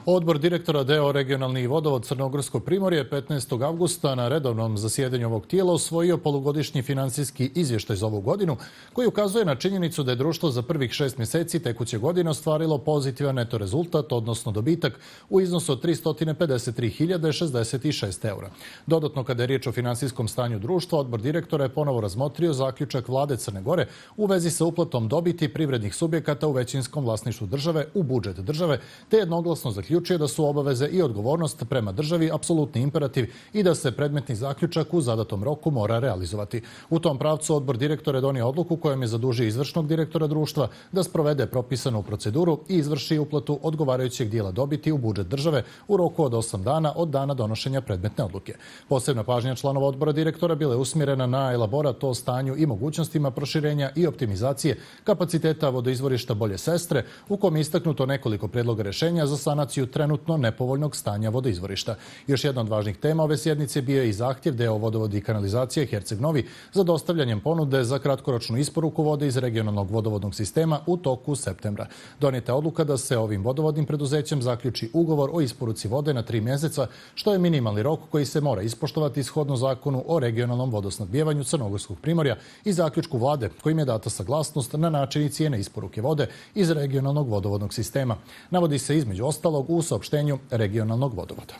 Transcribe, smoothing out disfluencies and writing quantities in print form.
Odbor direktora DO Regionalni vodovod Crnogorsko primorje 15. avgusta na redovnom zasjedanju ovog tijela usvojio polugodišnji finansijski izvještaj za ovu godinu koji ukazuje na činjenicu da je društvo za prvih 6 mjeseci tekuće godine ostvarilo pozitivan neto rezultat, odnosno dobitak u iznosu od 353.066 eura. Dodatno, kada je riječ o finansijskom stanju društva, odbor direktora je ponovo razmotrio zaključak vlade Crne Gore u vezi sa uplatom dobiti privrednih subjekata u većinskom vlasništvu države u budžet države, te jednoglasno zaključio da su obaveze i odgovornost prema državi apsolutni imperativ i da se predmetni zaključak u zadatom roku mora realizovati. U tom pravcu odbor direktora je donio odluku kojom je zadužio izvršnog direktora društva da sprovede propisanu proceduru i izvrši uplatu odgovarajućeg dijela dobiti u budžet države u roku od 8 dana od dana donošenja predmetne odluke. Posebna pažnja članova odbora direktora bila je usmjerena na elaborat o stanju i mogućnostima proširenja i optimizacije kapaciteta vodoizvorišta Bolje Sestre, u kom je istaknuto nekoliko predloga rješenja za sanaciju trenutno nepovoljnog stanja vodoizvorišta. Još jedna od važnih tema ove sjednice bio je i zahtjev DO vodovodi i kanalizacije Herceg Novi za dostavljanjem ponude za kratkoročnu isporuku vode iz regionalnog vodovodnog sistema u toku septembra. Donijeta je odluka da se ovim vodovodnim preduzećem zaključi ugovor o isporuci vode na 3 mjeseca, što je minimalni rok koji se mora ispoštovati shodno zakonu o regionalnom vodosnabdijevanju Crnogorskog primorja i zaključku vlade kojim je data saglasnost na način i cijene isporuke vode iz regionalnog vodovodnog sistema. Navodi se između ostalog u saopštenju regionalnog vodovoda.